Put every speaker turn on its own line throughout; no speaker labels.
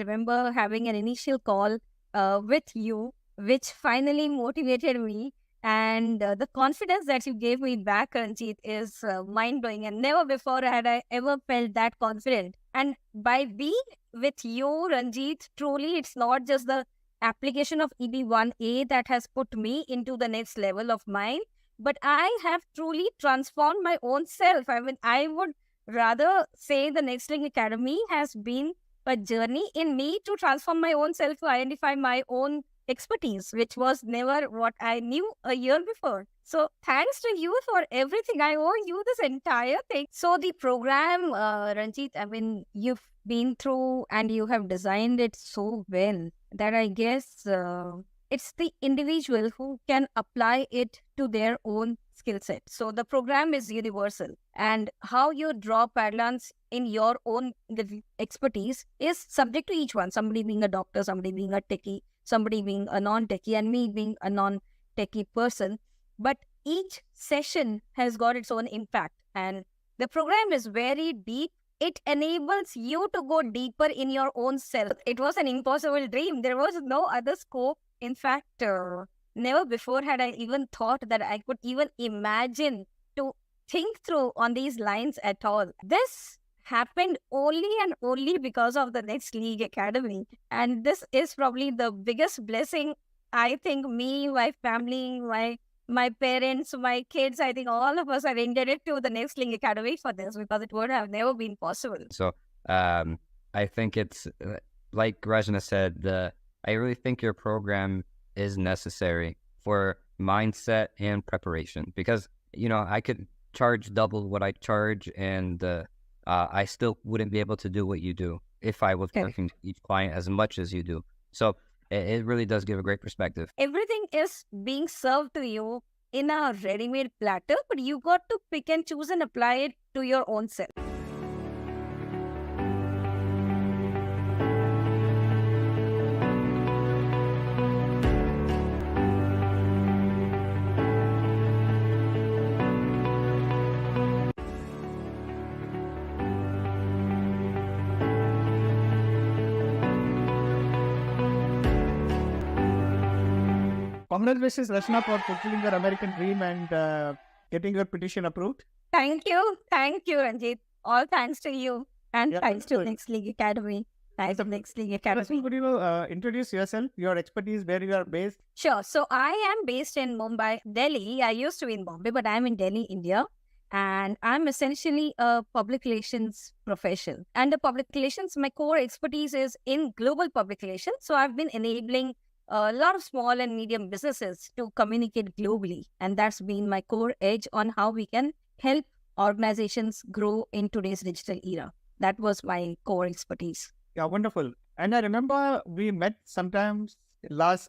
remember having an initial call with you, which finally motivated me. And the confidence that you gave me back, Ranjit, is mind blowing. And never before had I ever felt that confident. And by being with you, Ranjit, truly it's not just the application of EB1A that has put me into the next level of mine, but I have truly transformed my own self. I mean, I would rather say the Next Link Academy has been a journey in me to transform my own self, to identify my own expertise, which was never what I knew a year before. So thanks to you for everything. I owe you this entire thing. So the program, Ranjit, I mean, you've been through and you have designed it so well that I guess it's the individual who can apply it to their own skill set. So the program is universal, and how you draw parallels in your own expertise is subject to each one. Somebody being a doctor, somebody being a techie, somebody being a non-techie, and me being a non-techie person. But each session has got its own impact, and the program is very deep. It enables you to go deeper in your own self. It was an impossible dream. There was no other scope. In fact, never before had I even thought that I could even imagine to think through on these lines at all. This happened only and only because of the Next League Academy. And this is probably the biggest blessing, I think, me, my family, my parents, my kids, I think all of us are indebted to the Next Link Academy for this, because it would have never been possible.
So I think it's like Rachana said, I really think your program is necessary for mindset and preparation, because, I could charge double what I charge, and I still wouldn't be able to do what you do if I was working to each client as much as you do. So it really does give a great perspective.
Everything is being served to you in a ready-made platter, but you got to pick and choose and apply it to your own self.
Congratulations, Rachana, for fulfilling your American dream and getting your petition approved.
Thank you, Ranjit. All thanks to you, and thanks to Next League Academy. Thanks to Next League Academy.
Could you introduce yourself, your expertise, where you are based?
Sure. So I am based in Mumbai, Delhi. I used to be in Bombay, but I'm in Delhi, India. And I'm essentially a public relations professional. And the public relations, my core expertise is in global public relations. So I've been enabling a lot of small and medium businesses to communicate globally. And that's been my core edge on how we can help organizations grow in today's digital era. That was my core expertise.
Yeah, wonderful. And I remember we met sometimes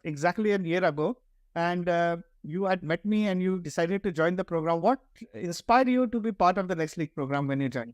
exactly a year ago, and you had met me and you decided to join the program. What inspired you to be part of the Next League program when you joined?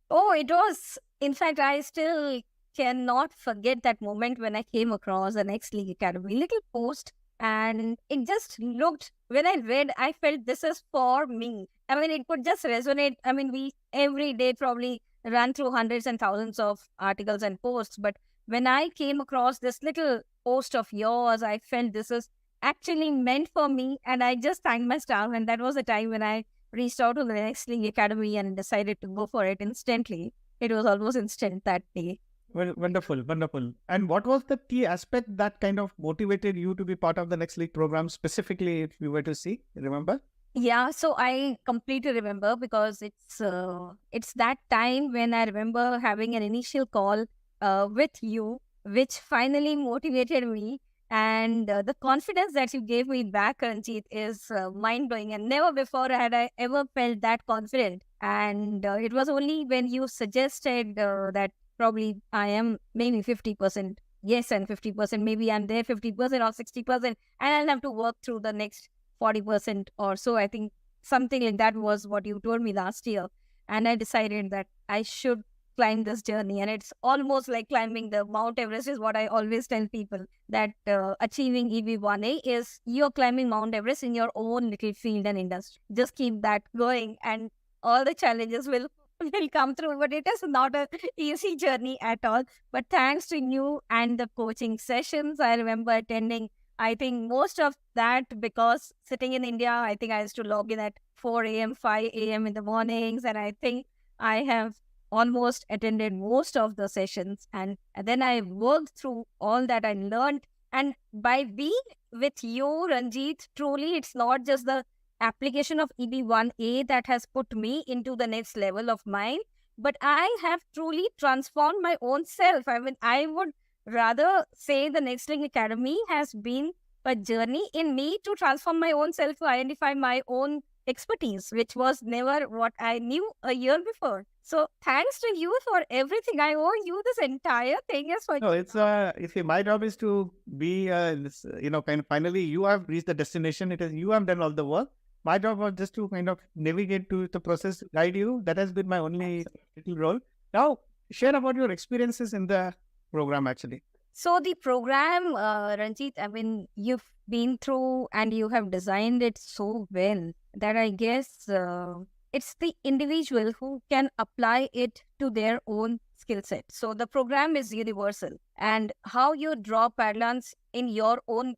Oh, it was, in fact, I still cannot forget that moment when I came across the Next League Academy little post, and it just looked, when I read, I felt this is for me. I mean, it could just resonate. I mean, we every day probably ran through hundreds and thousands of articles and posts, but when I came across this little post of yours, I felt this is actually meant for me, and I just thanked my staff. And that was the time when I reached out to the Next League Academy and decided to go for it instantly. It was almost instant that day.
Well, wonderful. And what was the key aspect that kind of motivated you to be part of the Next League program, specifically, if you were to see, remember?
Yeah, so I completely remember, because it's that time when I remember having an initial call with you, which finally motivated me. And the confidence that you gave me back, Ranjit, is mind-blowing. And never before had I ever felt that confident. And it was only when you suggested that probably I am maybe 50% yes and 50%, maybe I'm there 50% or 60%, and I'll have to work through the next 40% or so. I think something like that was what you told me last year. And I decided that I should climb this journey. And it's almost like climbing the Mount Everest, is what I always tell people, that achieving EB1A is you're climbing Mount Everest in your own little field and industry. Just keep that going, and all the challenges will will come through, but it is not a easy journey at all. But thanks to you and the coaching sessions, I remember attending, I think most of that, because sitting in India, I think I used to log in at 4 a.m., 5 a.m. in the mornings. And I think I have almost attended most of the sessions. And then I worked through all that I learned. And by being with you, Ranjeet, truly it's not just the application of EB1A that has put me into the next level of mine, but I have truly transformed my own self. I mean, I would rather say the Next Link Academy has been a journey in me to transform my own self, to identify my own expertise, which was never what I knew a year before. So thanks to you for everything. I owe you this entire thing as well.
No, it's my job is to be, kind of finally you have reached the destination. It is you have done all the work. My job was just to kind of navigate to the process, guide you. That has been my only little role. Now, share about your experiences in the program, actually.
So the program, Ranjit, I mean, you've been through and you have designed it so well that I guess it's the individual who can apply it to their own skill set. So the program is universal, and how you draw parallels in your own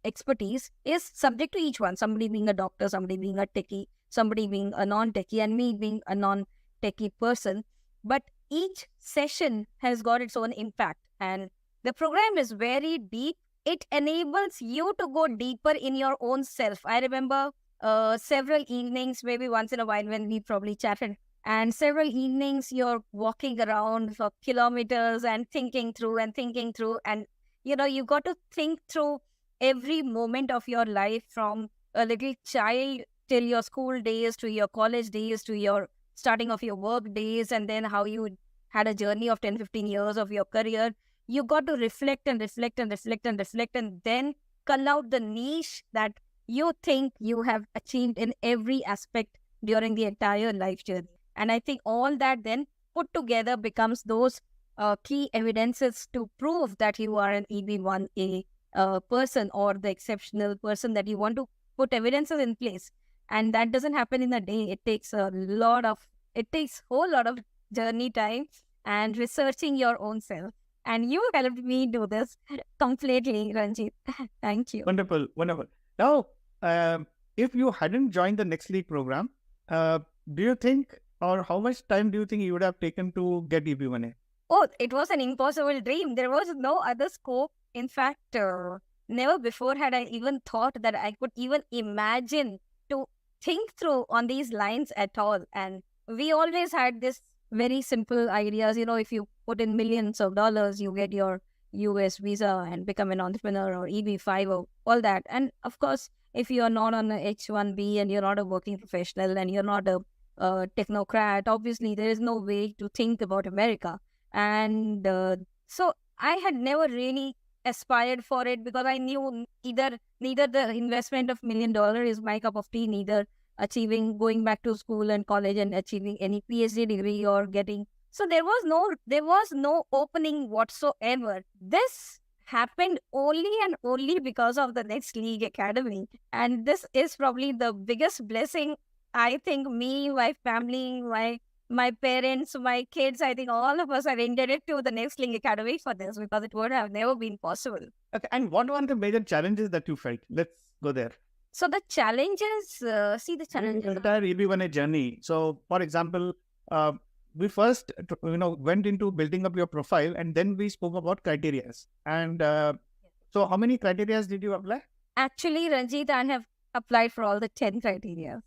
expertise is subject to each one. Somebody being a doctor, somebody being a techie, somebody being a non-techie, and me being a non-techie person. But each session has got its own impact, and the program is very deep. It enables you to go deeper in your own self. I remember several evenings, maybe once in a while when we probably chatted, and several evenings you're walking around for kilometers and thinking through, and you got to think through every moment of your life, from a little child till your school days, to your college days, to your starting of your work days, and then how you had a journey of 10-15 years of your career. You got to reflect and reflect and reflect and reflect, and then cull out the niche that you think you have achieved in every aspect during the entire life journey. And I think all that then put together becomes those key evidences to prove that you are an EB1A person, or the exceptional person that you want to put evidences in place. And that doesn't happen in a day. It takes whole lot of journey time and researching your own self. And you helped me do this completely, Ranjit. Thank you.
Wonderful, wonderful. Now, if you hadn't joined the Next League program, do you think, or how much time do you think you would have taken to get EB1A?
Oh, it was an impossible dream. There was no other scope. In fact, never before had I even thought that I could even imagine to think through on these lines at all. And we always had this very simple ideas. If you put in millions of dollars, you get your US visa and become an entrepreneur, or EB5 or all that. And of course, if you're not on a H1B and you're not a working professional and you're not a technocrat, obviously there is no way to think about America. And so I had never really aspired for it, because I knew neither the investment of $1 million is my cup of tea, neither going back to school and college and achieving any PhD degree or getting. So there was no opening whatsoever. This happened only and only because of the Next League Academy. And this is probably the biggest blessing. I think me, my family, my parents, my kids, I think all of us are indebted to the Next Link Academy for this, because it would have never been possible.
Okay, and what were the major challenges that you felt? Let's go there.
So the challenges, the challenges.
The entire EB1A journey. So, for example, we first, went into building up your profile, and then we spoke about criteria. And so how many criteria did you apply?
Actually, Ranjit, I have applied for all the 10 criteria.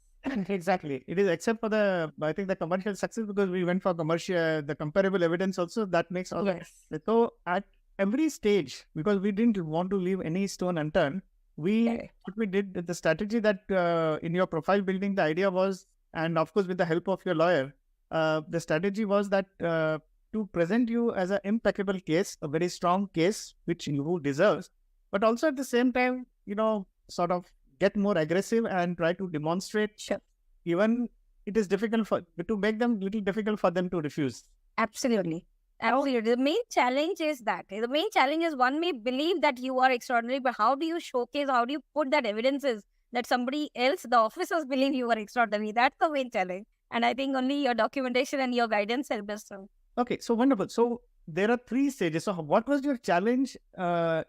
Exactly. It is except for the commercial success, because we went for the comparable evidence also. That makes all.
Yes.
So at every stage, because we didn't want to leave any stone unturned, what we did, the strategy that in your profile building, the idea was, and of course with the help of your lawyer, the strategy was that to present you as an impeccable case, a very strong case, which you deserves, but also at the same time, sort of get more aggressive and try to demonstrate.
Sure.
Even it is difficult to make them little difficult for them to refuse.
Absolutely. The main challenge is that. The main challenge is one may believe that you are extraordinary, but how do you showcase, how do you put that evidences that somebody else, the officers, believe you are extraordinary? That's the main challenge. And I think only your documentation and your guidance helped us through.
Okay, so wonderful. So there are 3 stages. So what was your challenge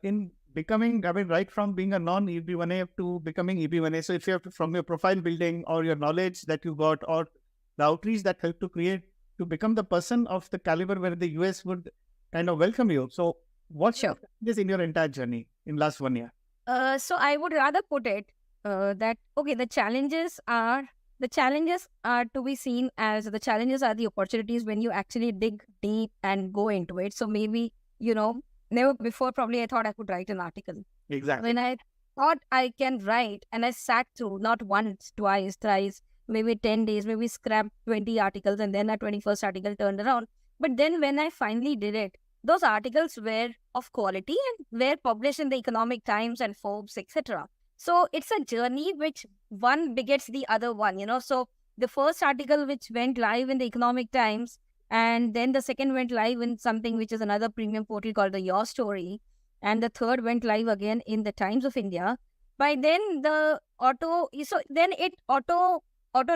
in becoming, I mean, right from being a non-EB1A to becoming EB1A? So if you have to, from your profile building or your knowledge that you got or the outreach that helped to create, to become the person of the caliber where the US would kind of welcome you. So what
Sure.
is in your entire journey in last 1 year?
So I would rather put it that, okay, the challenges are to be seen as the challenges are the opportunities when you actually dig deep and go into it. So maybe, never before probably I thought I could write an article.
Exactly.
When I thought I can write and I sat through not once, twice, thrice, maybe 10 days, maybe scrapped 20 articles and then a 21st article turned around. But then when I finally did it, those articles were of quality and were published in the Economic Times and Forbes, etc. So it's a journey which one begets the other one, So the first article which went live in the Economic Times, and then the second went live in something which is another premium portal called the Your Story, and the third went live again in the Times of India. By then the it auto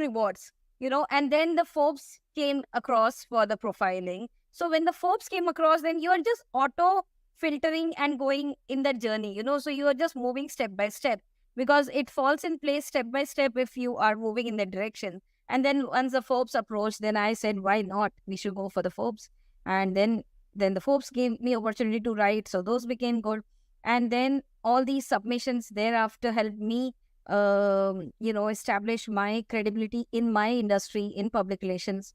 rewards, and then the Forbes came across for the profiling. So when the Forbes came across, then you are just auto filtering and going in that journey, so you are just moving step by step because it falls in place step by step if you are moving in that direction. And then once the Forbes approached, then I said, why not? We should go for the Forbes. And then the Forbes gave me opportunity to write. So those became good. And then all these submissions thereafter helped me, establish my credibility in my industry in public relations.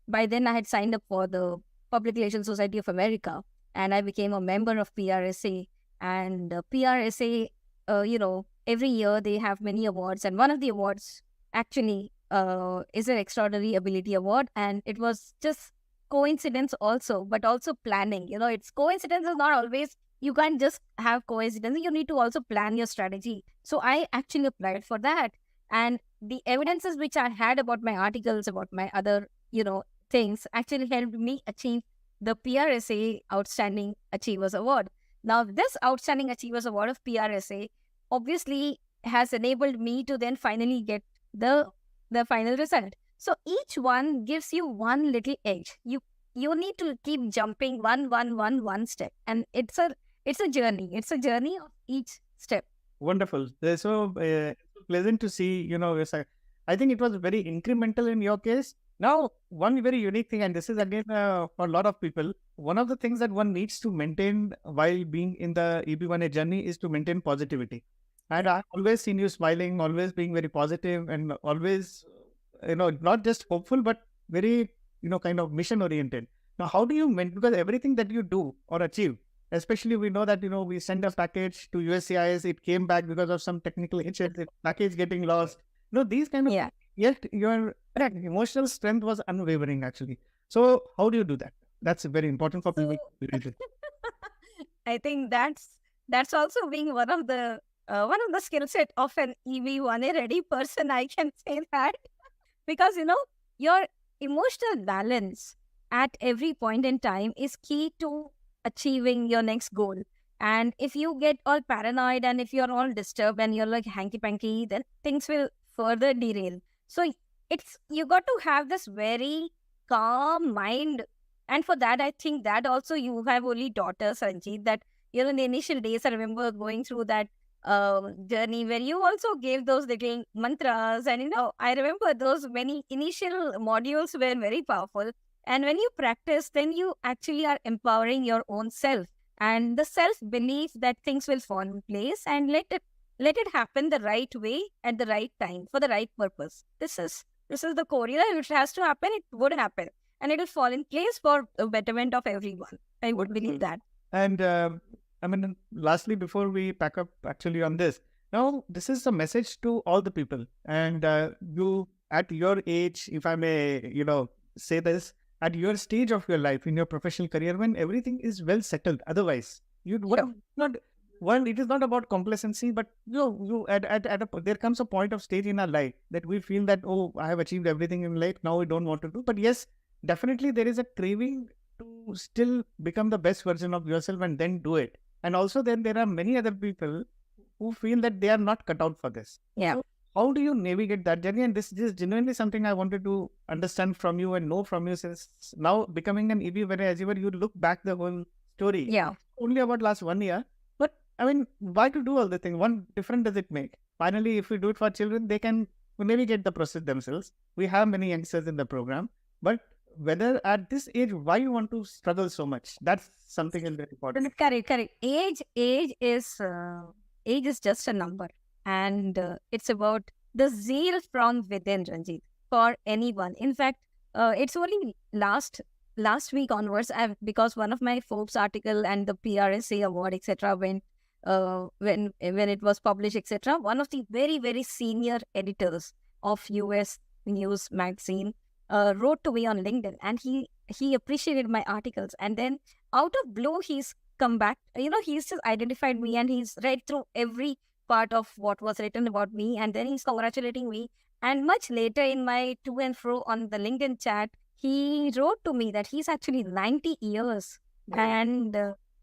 By then I had signed up for the Public Relations Society of America, and I became a member of PRSA. And PRSA, every year they have many awards, and one of the awards actually is an Extraordinary Ability Award, and it was just coincidence also, but also planning. It's coincidence is not always, you can't just have coincidence, you need to also plan your strategy. So I actually applied for that, and the evidences which I had about my articles, about my other, things actually helped me achieve the PRSA Outstanding Achievers Award. Now, this Outstanding Achievers Award of PRSA obviously has enabled me to then finally get the final result. So each one gives you one little edge. You need to keep jumping one step, and it's a journey. It's a journey of each step.
Wonderful. So pleasant to see. I think it was very incremental in your case. Now, one very unique thing, and this is again for a lot of people, one of the things that one needs to maintain while being in the EB1A journey is to maintain positivity. And I've always seen you smiling, always being very positive, and always, not just hopeful, but very, kind of mission oriented. Now, how do you maintain, because everything that you do or achieve, especially we know that, we send a package to USCIS, it came back because of some technical hitches, the package getting lost. These kind of, yet your emotional strength was unwavering actually. So how do you do that? That's very important for people.
I think that's also being one of the skill set of an EB1A ready person. I can say that because your emotional balance at every point in time is key to achieving your next goal. And if you get all paranoid and if you're all disturbed and you're like hanky panky, then things will further derail. So you got to have this very calm mind. And for that, I think that also you have only taught us, Ranjeet, that, in the initial days, I remember going through that journey where you also gave those little mantras. And, I remember those many initial modules were very powerful. And when you practice, then you actually are empowering your own self and the self-belief that things will fall in place, and let it happen the right way at the right time for the right purpose. This is the core. If it has to happen, it would happen. And it will fall in place for the betterment of everyone. I would believe that.
And lastly, before we pack up actually on this, now this is a message to all the people. And you, at your age, if I may, say this, at your stage of your life, in your professional career, when everything is well settled, otherwise, it is not about complacency, but there comes a point of stage in our life that we feel that, I have achieved everything in life, now we don't want to do. But yes, definitely there is a craving to still become the best version of yourself and then do it. And also then there are many other people who feel that they are not cut out for this.
Yeah.
So how do you navigate that journey? And this is genuinely something I wanted to understand from you and know from you, since now becoming an EB1A achiever, you look back the whole story.
Yeah.
Only about last 1 year. But I mean, why to do all the thing? What difference does it make? Finally, if we do it for children, they can navigate the process themselves. We have many youngsters in the program, but whether at this age, why you want to struggle so much? That's something very important.
Correct. Age is just a number, and it's about the zeal from within, Ranjit, for anyone. In fact, it's only last week onwards, because one of my Forbes article and the PRSA award, etc., when it was published, etc., one of the very, very senior editors of US News magazine wrote to me on LinkedIn, and he appreciated my articles. And then out of blue, he's come back. He's just identified me, and he's read through every part of what was written about me, and then he's congratulating me. And much later in my to and fro on the LinkedIn chat, he wrote to me that he's actually 90 years. And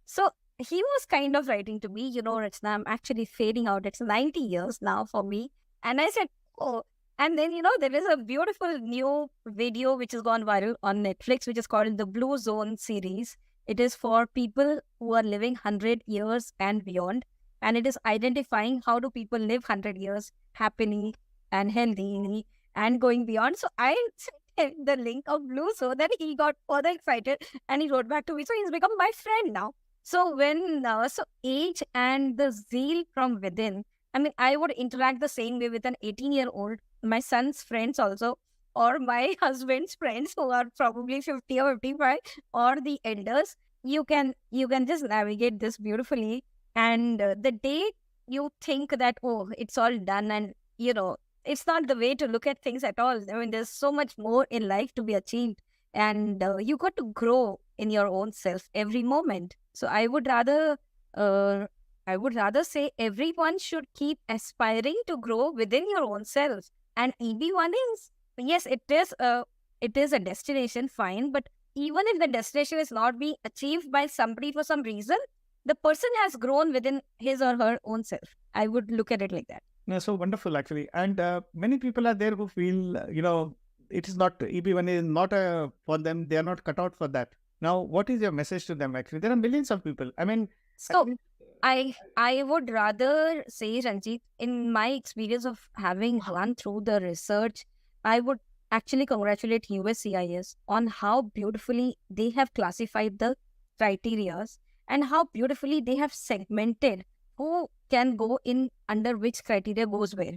so he was kind of writing to me, Rachana, I'm actually fading out. It's 90 years now for me. And I said, oh. And then, there is a beautiful new video which has gone viral on Netflix, which is called the Blue Zone series. It is for people who are living 100 years and beyond. And it is identifying how do people live 100 years happily and healthy and going beyond. So I sent him the link of Blue Zone, then he got further excited and he wrote back to me. So he's become my friend now. So so age and the zeal from within, I mean, I would interact the same way with an 18-year-old, my son's friends also, or my husband's friends who are probably 50 or 55, or the elders. You can just navigate this beautifully. And the day you think that, oh, it's all done, and it's not the way to look at things at all. I mean, there's so much more in life to be achieved, and you got to grow in your own self every moment. So I would rather say everyone should keep aspiring to grow within your own self. And EB1 is, yes, it is a destination, fine, but even if the destination is not being achieved by somebody for some reason, the person has grown within his or her own self. I would look at it like that.
No, so wonderful, actually. And many people are there who feel, it is not, EB1 is not for them. They are not cut out for that. Now, what is your message to them, actually? There are millions of people. I mean...
So, I would rather say, Ranjit, in my experience of having run through the research, I would actually congratulate USCIS on how beautifully they have classified the criterias and how beautifully they have segmented who can go in under which criteria goes where,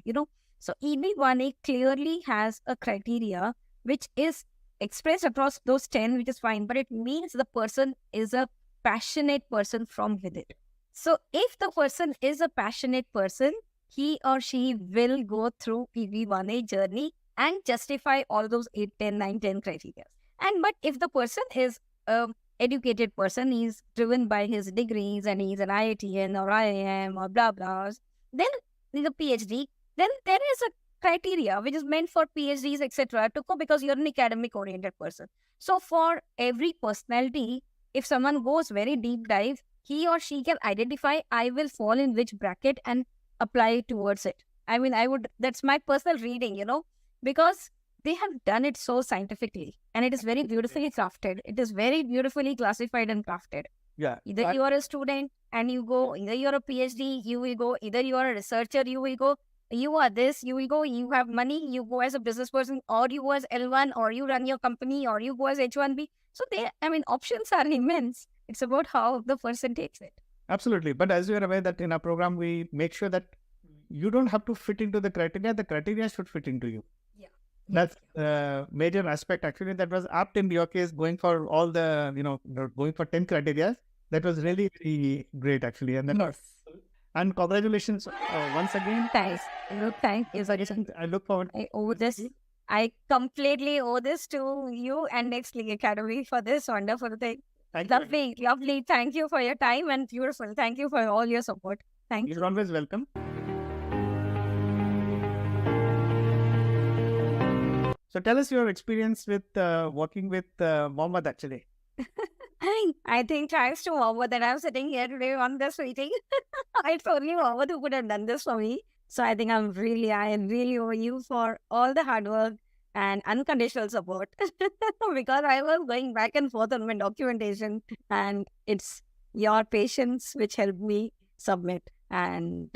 So EB1A clearly has a criteria which is expressed across those 10, which is fine, but it means the person is a passionate person from within. So if the person is a passionate person, he or she will go through EB1A journey and justify all those 8, 10, 9, 10 criteria. But if the person is an educated person, he's driven by his degrees and he's an IITN or IIM or blah, blah, then he's a PhD, then there is a criteria which is meant for PhDs, etc. to go, because you're an academic oriented person. So for every personality, if someone goes very deep dive, he or she can identify, I will fall in which bracket and apply towards it. I mean, that's my personal reading, because they have done it so scientifically and it is very beautifully crafted. It is very beautifully classified and crafted.
Yeah.
Either you are a student and you go, either you're a PhD, you will go, either you are a researcher, you will go, you are this, you will go, you have money, you go as a business person, or you go as L1, or you run your company, or you go as H1B. So options are immense. It's about how the person takes it.
Absolutely. But as you are aware that in our program, we make sure that you don't have to fit into the criteria should fit into you.
Yeah.
That's a major aspect, actually, that was apt in your case, going for all the, going for 10 criteria. That was really, really great, actually. And
yes.
And congratulations once again.
Thanks. Thank you.
I look forward.
I completely owe this to you and Next League Academy for this wonderful thing. Lovely. Thank you for your time, and beautiful. Thank you for all your support. Thank you.
You're always welcome. So tell us your experience with working with Mohammad, actually.
I think thanks to Mohammad that I'm sitting here today on this meeting. It's only Mohammad who could have done this for me. So I think I really owe you for all the hard work and unconditional support because I was going back and forth on my documentation, and it's your patience which helped me submit. And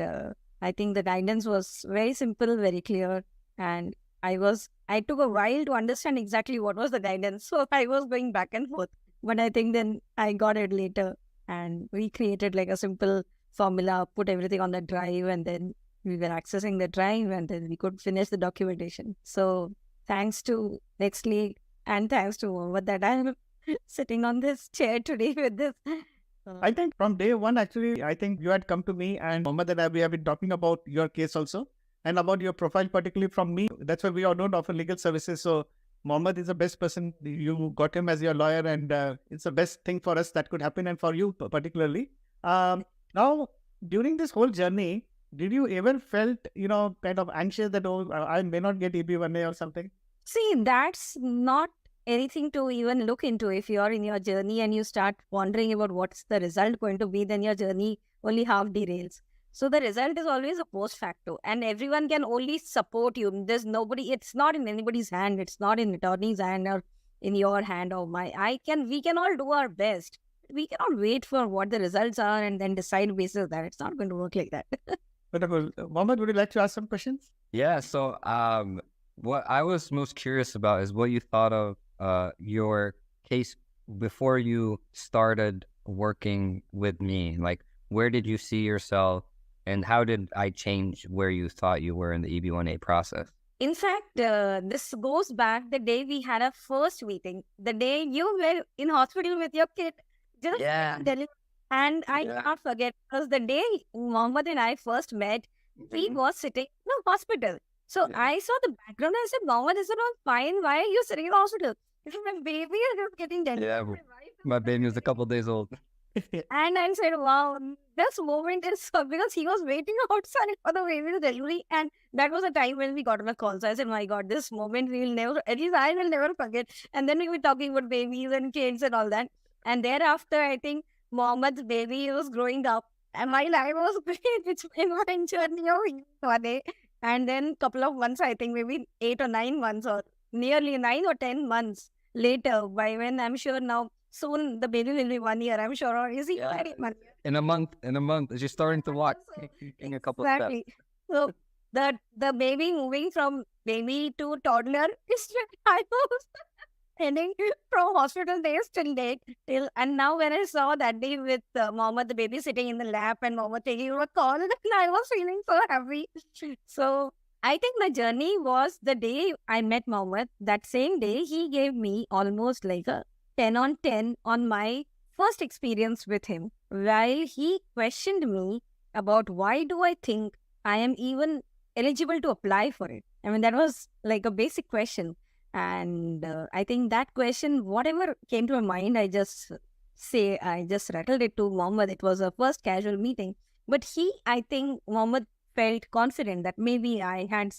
I think the guidance was very simple, very clear, and I took a while to understand exactly what was the guidance. So I was going back and forth, but I think then I got it later, and we created like a simple formula, put everything on the drive, and then we were accessing the drive, and then we could finish the documentation. So thanks to Next League and thanks to Mohammed that I'm sitting on this chair today with this.
I think from day one, actually, I think you had come to me and Mohammed and I, we have been talking about your case also and about your profile, particularly from me. That's why we all don't offer legal services. So Mohammed is the best person. You got him as your lawyer, and it's the best thing for us that could happen, and for you particularly. Now, during this whole journey, did you ever felt, kind of anxious that, oh, I may not get EB1A or something?
See, that's not anything to even look into. If you're in your journey and you start wondering about what's the result going to be, then your journey only half derails. So the result is always a post facto, and everyone can only support you. There's nobody, it's not in anybody's hand. It's not in attorney's hand or in your hand or we can all do our best. We cannot wait for what the results are and then decide basis of that. It's not going to work like that.
Wonderful. Mohammed, would you like to ask some questions?
Yeah. So, what I was most curious about is what you thought of your case before you started working with me. Like, where did you see yourself, and how did I change where you thought you were in the EB1A process?
In fact, this goes back the day we had our first meeting, the day you were in hospital with your kid. Just and I cannot forget, because the day Mohammed and I first met, he was sitting in the hospital. So I saw the background and I said, Mohammed, is it all fine? Why are you sitting in the hospital? He said, my baby is just getting delivered.
Yeah, my baby was a couple days old.
And I said, wow, this moment is so, because he was waiting outside for the baby delivery. And that was a time when we got on a call. So I said, my God, this moment we will never, at least I will never forget. And then we were talking about babies and kids and all that. And thereafter, I think Mohammed's baby was growing up. And while I was great, it's been my journey of one day. And then couple of months, I think maybe 8 or 9 months, or nearly 9 or 10 months later, by when I'm sure now, soon the baby will be 1 year, I'm sure. Or is he already 1 year?
In a month, she's starting to walk, taking a couple of steps.
So the baby moving from baby to toddler is I was heading from hospital days till date. And now when I saw that day with Mohammed, the baby sitting in the lap and Mohammed taking a call, and I was feeling so happy. So I think my journey was the day I met Mohammed. That same day, he gave me almost like a 10 on 10 on my first experience with him, while he questioned me about why do I think I am even eligible to apply for it. I mean, that was like a basic question. And I think that question, whatever came to my mind, I just rattled it to Mohammed. It was a first casual meeting. But I think Mohammed felt confident that maybe I had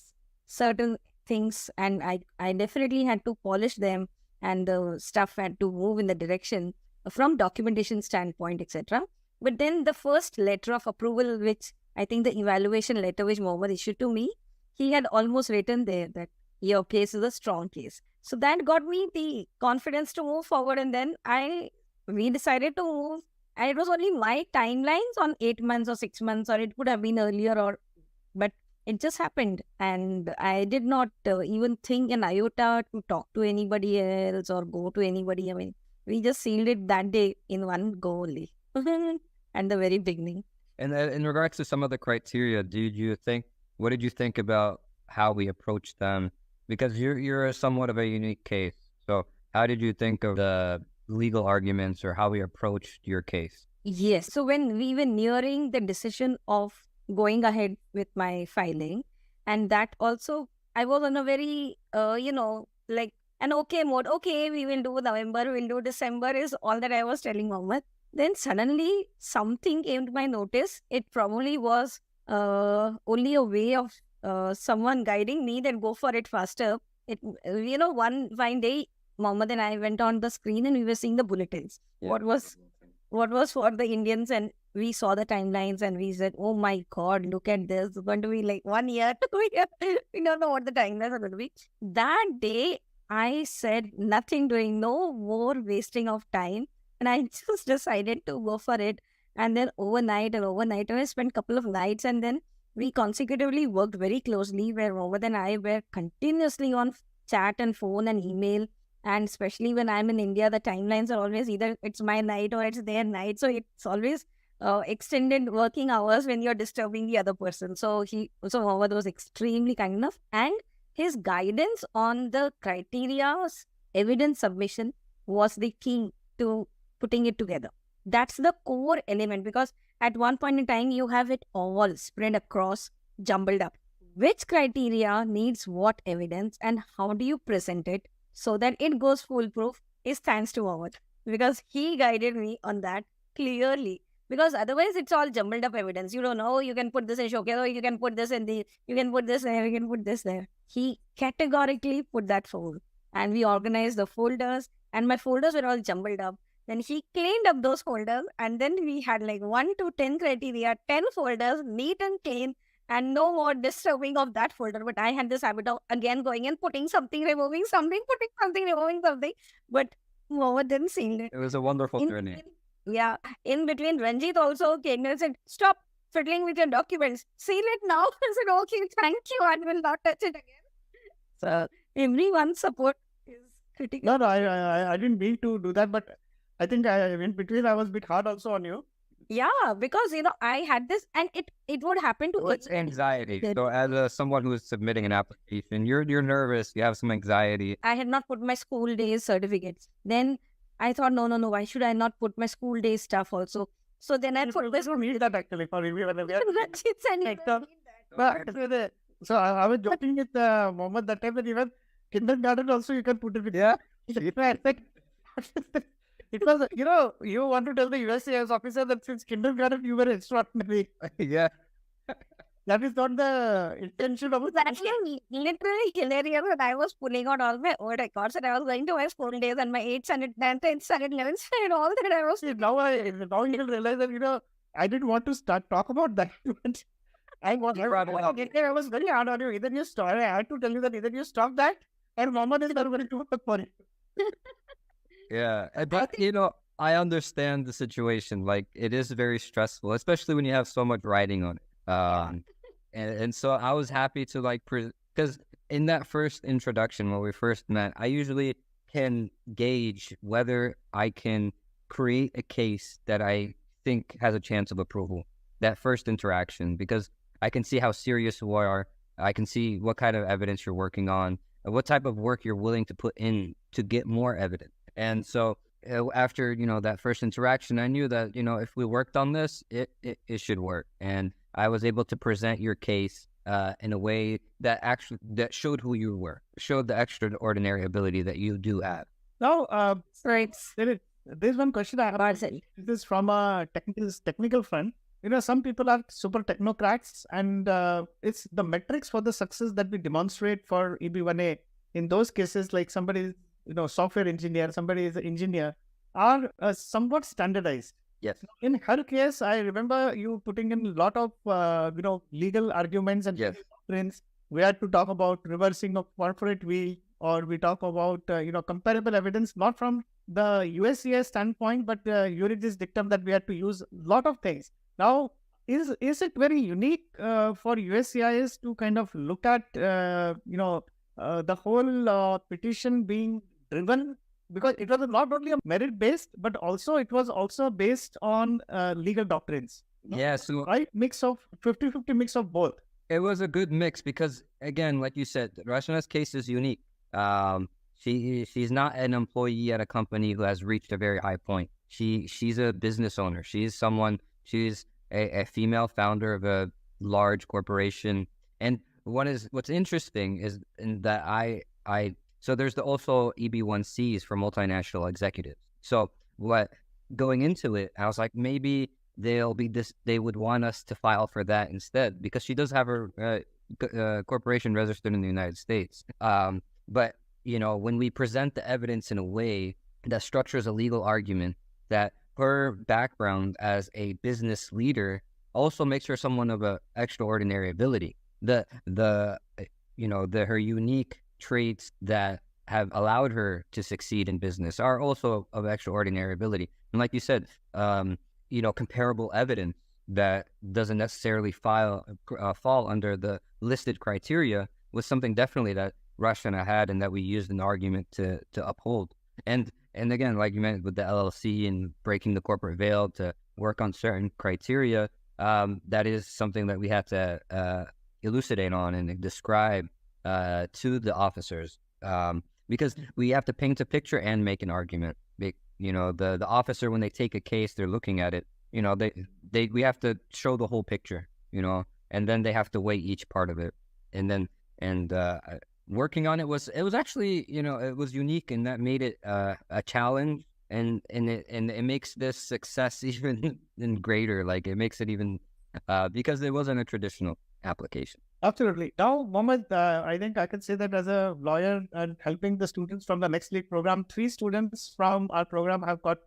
certain things and I definitely had to polish them, and the stuff had to move in the direction from documentation standpoint, etc. But then the first letter of approval, which I think the evaluation letter which Mohammed issued to me, he had almost written there that your case is a strong case. So that got me the confidence to move forward. And then we decided to move. And it was only my timelines on 8 months or 6 months, or it could have been earlier, but it just happened. And I did not even think an iota to talk to anybody else or go to anybody. I mean, we just sealed it that day in one go only at the very beginning.
And in regards to some of the criteria, what did you think about how we approached them? Because you're somewhat of a unique case. So how did you think of the legal arguments or how we approached your case?
Yes. So when we were nearing the decision of going ahead with my filing, and that also, I was on a very, like an okay mode. Okay, we will do November, we'll do December is all that I was telling Mohammed. Then suddenly something came to my notice. It probably was only a way of someone guiding me that go for it faster. One fine day, Mohammed and I went on the screen and we were seeing the bulletins. Yeah. What was for the Indians and we saw the timelines and we said, oh my God, look at this. It's going to be like 1 year, 2 years. We don't know what the timelines are going to be. That day, I said nothing doing, no more wasting of time. And I just decided to go for it. And then overnight, I spent a couple of nights, and then we consecutively worked very closely, where Mohammad and I were continuously on chat and phone and email. And especially when I'm in India, the timelines are always either it's my night or it's their night. So it's always extended working hours when you're disturbing the other person. So Mohammad was extremely kind enough, and his guidance on the criteria's evidence submission was the key to putting it together. That's the core element, because at one point in time, you have it all spread across, jumbled up. Which criteria needs what evidence, and how do you present it so that it goes foolproof, is thanks to Mohammad, because he guided me on that clearly. Because otherwise, it's all jumbled up evidence. You don't know, you can put this in showcase, or you can put this in the, you can put this there, you can put this there. He categorically put that forward. And we organized the folders, and my folders were all jumbled up. Then he cleaned up those folders, and then we had like 1 to 10 criteria, 10 folders, neat and clean, and no more disturbing of that folder. But I had this habit of again going and putting something, removing something, putting something, removing something. But Mohammad didn't see it.
It was a wonderful journey.
Yeah. In between, Ranjeet also came and said, stop fiddling with your documents. Seal it now. I said, okay, thank you. I will not touch it again. So everyone's support is critical.
No, I didn't mean to do that, but I think in between I was a bit hard also on you.
Yeah, because I had this, and it would happen to
It's anxiety. So as someone who is submitting an application, you're nervous, you have some anxiety.
I had not put my school days certificates. Then I thought, no, why should I not put my school days stuff also? So then I put my
need that actually for review.
that.
So I was joking with Mohammad that time that even kindergarten also you can put it with. Yeah. It was, you want to tell the USCIS officer that since kindergarten you were extraordinary.
Yeah.
That is not the intention of it.
That was literally hilarious when I was pulling out all my old records, and I was going to my school days and my 8th standard, 9th, 10th standard, 11th standard, all that I was.
Now you will realize that, I didn't want to talk about that. I was very hard on you. Either you stop, I had to tell you that either you stop that or Mohammad is not going to work for it.
Yeah, but I understand the situation. Like, it is very stressful, especially when you have so much writing on it. And so I was happy to because in that first introduction when we first met, I usually can gauge whether I can create a case that I think has a chance of approval. That first interaction, because I can see how serious you are. I can see what kind of evidence you're working on, and what type of work you're willing to put in to get more evidence. And so after, that first interaction, I knew that, if we worked on this, it should work. And I was able to present your case in a way that showed who you were, showed the extraordinary ability that you do have.
Now,
Right.
There's one question I have. This is from a technical front. Some people are super technocrats, and it's the metrics for the success that we demonstrate for EB1A. In those cases, like somebody is, software engineer, somebody is an engineer, are somewhat standardized.
Yes.
In her case, I remember you putting in a lot of, legal arguments and doctrines. We had to talk about reversing of corporate will, or we talk about, comparable evidence, not from the USCIS standpoint, but Eurydice dictum that we had to use a lot of things. Now, is it very unique for USCIS to kind of look at, the whole petition being driven? Because it was not only a merit-based, but also it was also based on legal doctrines.
Yeah, so
right mix of 50-50 mix of both.
It was a good mix because, again, like you said, Rachana's case is unique. She's not an employee at a company who has reached a very high point. She's a business owner. She's a female founder of a large corporation. And what's interesting is that so there's also EB1Cs for multinational executives. So going into it, I was like, maybe they would want us to file for that instead, because she does have her corporation registered in the United States. But when we present the evidence in a way that structures a legal argument that her background as a business leader also makes her someone of a extraordinary ability. Her unique traits that have allowed her to succeed in business are also of extraordinary ability. And like you said, comparable evidence that doesn't necessarily fall under the listed criteria was something definitely that Rachana had and that we used an argument to uphold. And again, like you mentioned with the LLC and breaking the corporate veil to work on certain criteria, that is something that we have to elucidate on and describe to the officers, because we have to paint a picture and make an argument. The officer, when they take a case, they're looking at it. We have to show the whole picture, and then they have to weigh each part of it, and working on it was actually, it was unique, and that made it a challenge, and it makes this success even greater. Like it makes it even because it wasn't a traditional application.
Absolutely. Now, Mohammed, I think I can say that as a lawyer and helping the students from the Next League program, 3 students from our program have got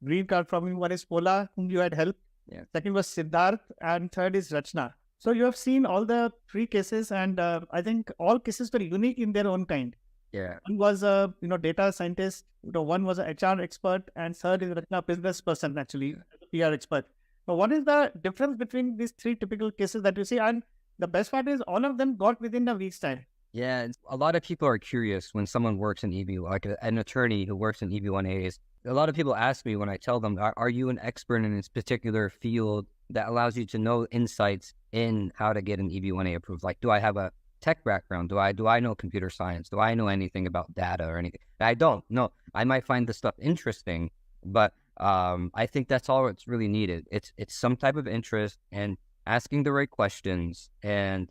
green card from you. One is Pola, whom you had helped.
Yeah.
Second was Siddharth, and third is Rachana. So you have seen all the 3 cases, and I think all cases were unique in their own kind.
Yeah.
One was a data scientist. One was an HR expert, and third is Rachana, business person, actually, a PR expert. So what is the difference between these 3 typical cases that you see? And the best part is all of them got within a week's time.
Yeah, a lot of people are curious when someone works in EB, like an attorney who works in EB1As. A lot of people ask me when I tell them, are you an expert in this particular field that allows you to know insights in how to get an EB1A approved? Like, do I have a tech background? Do I know computer science? Do I know anything about data or anything? I don't. No, I might find the stuff interesting, but I think that's all it's really needed. It's some type of interest and asking the right questions and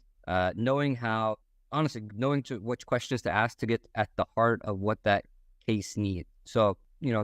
knowing which questions to ask to get at the heart of what that case needs. So,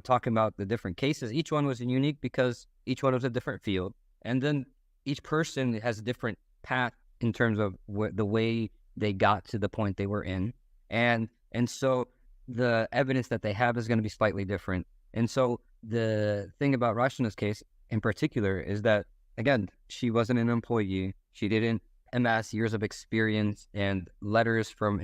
talking about the different cases, each one was unique because each one was a different field. And then each person has a different path in terms of the way they got to the point they were in. And so the evidence that they have is going to be slightly different. And so the thing about Rachana's case in particular is that, again, she wasn't an employee. She didn't amass years of experience and letters from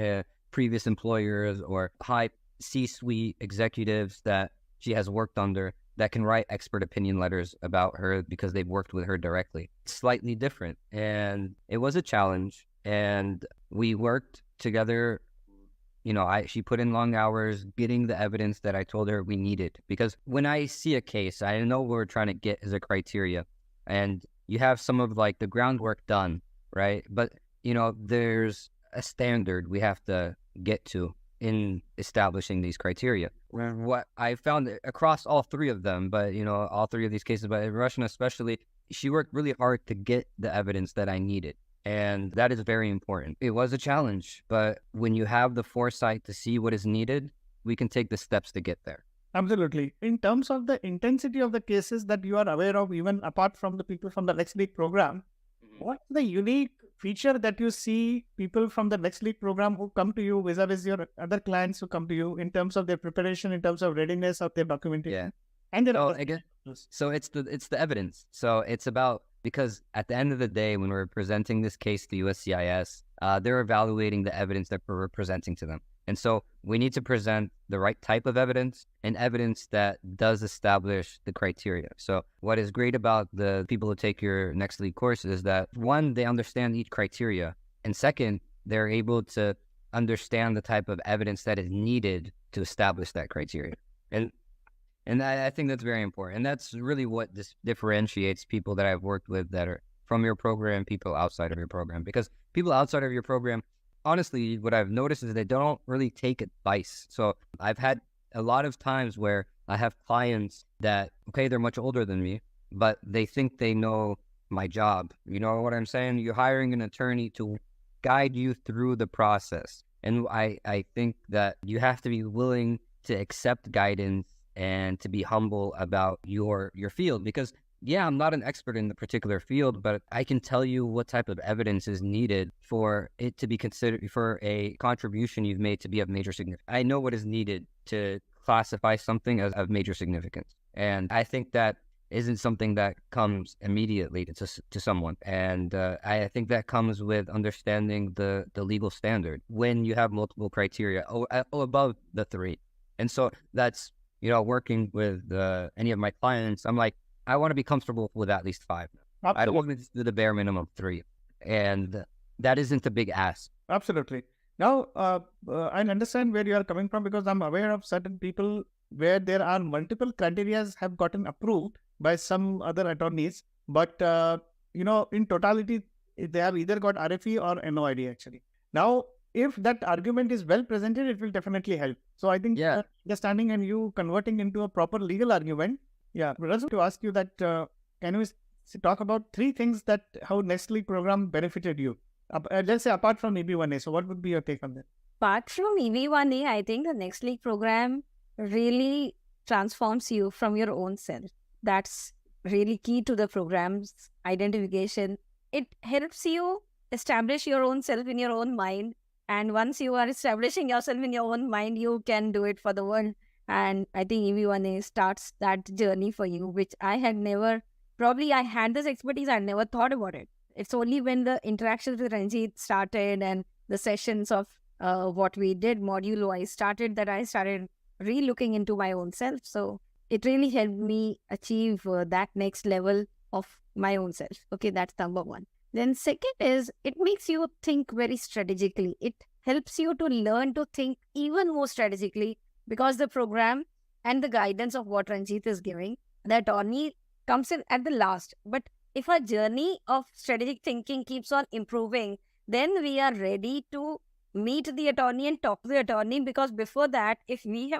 previous employers or high C-suite executives that she has worked under that can write expert opinion letters about her because they've worked with her directly. It's slightly different. And it was a challenge. And we worked together. She put in long hours getting the evidence that I told her we needed. Because when I see a case, I know what we're trying to get as a criteria. And you have some of like the groundwork done, right? But, there's a standard we have to get to in establishing these criteria. What I found across all 3 of them, but, all 3 of these cases, but in Rachana especially, she worked really hard to get the evidence that I needed. And that is very important. It was a challenge, but when you have the foresight to see what is needed, we can take the steps to get there.
Absolutely. In terms of the intensity of the cases that you are aware of, even apart from the people from the Next League program, what's the unique feature that you see people from the Next League program who come to you vis-a-vis your other clients who come to you in terms of their preparation, in terms of readiness of their documentation?
Yeah.
And their
again, so it's the evidence. So it's about, because at the end of the day, when we're presenting this case to USCIS, they're evaluating the evidence that we're presenting to them. And so we need to present the right type of evidence and evidence that does establish the criteria. So what is great about the people who take your Next League course is that, one, they understand each criteria. And second, they're able to understand the type of evidence that is needed to establish that criteria. And I think that's very important. And that's really what differentiates people that I've worked with that are from your program, people outside of your program. Because people outside of your program, honestly, what I've noticed is they don't really take advice. So I've had a lot of times where I have clients that, okay, they're much older than me, but they think they know my job. You know what I'm saying? You're hiring an attorney to guide you through the process. And I think that you have to be willing to accept guidance and to be humble about your field. Because, yeah, I'm not an expert in the particular field, but I can tell you what type of evidence is needed for it to be considered, for a contribution you've made to be of major significance. I know what is needed to classify something as of major significance. And I think that isn't something that comes immediately to someone. And I think that comes with understanding the legal standard when you have multiple criteria above the 3. And so that's, working with any of my clients, I'm like, I want to be comfortable with at least 5.
Absolutely.
I don't want to do the bare minimum of 3. And that isn't a big ask.
Absolutely. Now, I understand where you are coming from, because I'm aware of certain people where there are multiple criteria have gotten approved by some other attorneys, but in totality, they have either got RFE or NOID actually. Now, if that argument is well presented, it will definitely help. So I think understanding and you converting into a proper legal argument. Yeah, Raju, to ask you that, can you talk about 3 things that how Next League program benefited you? Let's say apart from EB1A. So what would be your take on that?
Apart from EB1A, I think the Next League program really transforms you from your own self. That's really key to the program's identification. It helps you establish your own self in your own mind. And once you are establishing yourself in your own mind, you can do it for the world. And I think EB1A starts that journey for you, which I had never, probably I had this expertise, I never thought about it. It's only when the interactions with Ranjeet started and the sessions of what we did module-wise started that I started re-looking into my own self. So it really helped me achieve that next level of my own self. Okay, that's number 1. Then second is, it makes you think very strategically. It helps you to learn to think even more strategically, because the program and the guidance of what Ranjeet is giving, the attorney comes in at the last. But if our journey of strategic thinking keeps on improving, then we are ready to meet the attorney and talk to the attorney, because before that,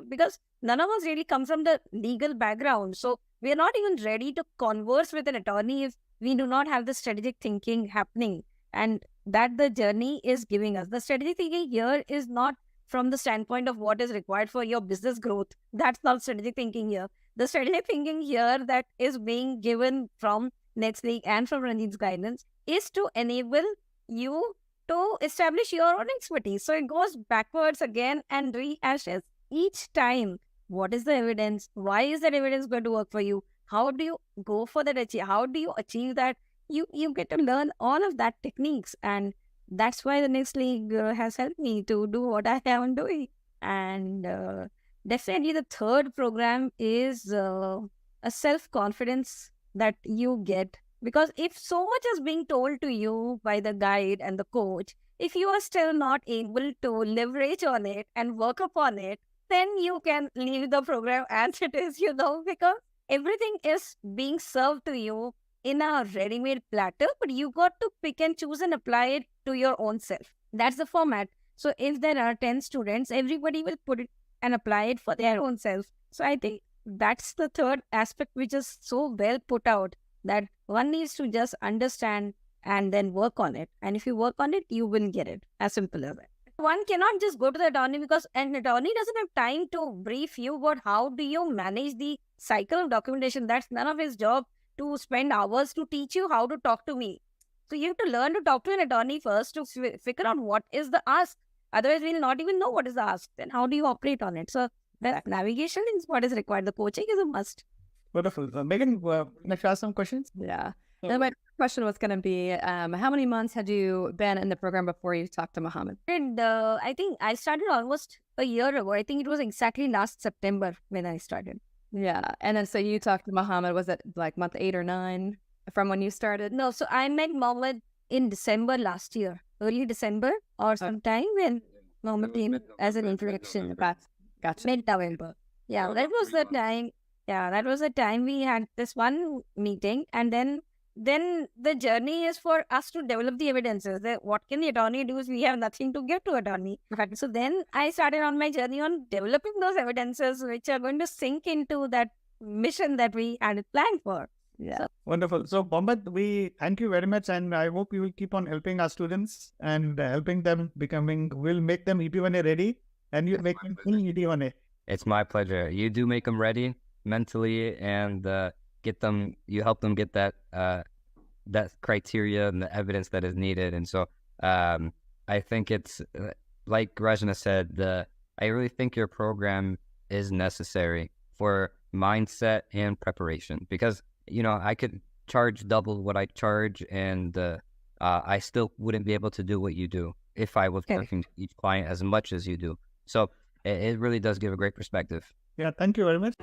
because none of us really come from the legal background. So we are not even ready to converse with an attorney if we do not have the strategic thinking happening. And that the journey is giving us. The strategic thinking here is not from the standpoint of what is required for your business growth. That's not strategic thinking here. The strategic thinking here that is being given from Next League and from Ranjeet's guidance is to enable you to establish your own expertise. So it goes backwards again and rehashes each time. What is the evidence? Why is that evidence going to work for you? How do you go for that? How do you achieve that? You get to learn all of that techniques, and that's why the Next League has helped me to do what I am doing. And definitely the third program is a self-confidence that you get, because if so much is being told to you by the guide and the coach, if you are still not able to leverage on it and work upon it, then you can leave the program as it is, because everything is being served to you in a ready-made platter, but you got to pick and choose and apply it to your own self. That's the format. So if there are 10 students, everybody will put it and apply it for their own self. So I think that's the third aspect, which is so well put out, that one needs to just understand and then work on it. And if you work on it, you will get it. As simple as that. One cannot just go to the attorney, because an attorney doesn't have time to brief you about how do you manage the cycle of documentation. That's none of his job to spend hours to teach you how to talk to me. So you have to learn to talk to an attorney first to figure out what is the ask. Otherwise, we'll not even know what is the ask. Then how do you operate on it? So that navigation is what is required. The coaching is a must.
Wonderful. Meghan, next ask some questions?
Yeah. Then my question was going to be, how many months had you been in the program before you talked to Mohammad?
And I think I started almost a year ago. I think it was exactly last September when I started.
Yeah. And then so you talked to Mohammad, was it like month 8 or 9 from when you started?
No, so I met Mohammad in December last year, early December or sometime when Mohammad came as an introduction.
Gotcha.
Mid-November. Yeah, that was the time. Yeah, that was the time we had this one meeting, and then the journey is for us to develop the evidences. What can the attorney do? We have nothing to give to attorney. So then I started on my journey on developing those evidences which are going to sink into that mission that we had planned for.
Yeah.
So,
wonderful. So, Mohammad, we thank you very much, and I hope you will keep on helping our students and helping them we'll make them EB1A ready, and you make them full EB1A.
It's my pleasure. You do make them ready mentally, and you help them get that criteria and the evidence that is needed. And so I think it's like Rachana said, I really think your program is necessary for mindset and preparation. Because, I could charge double what I charge, and I still wouldn't be able to do what you do if I was working with each client as much as you do. So it really does give a great perspective.
Yeah, thank you very much.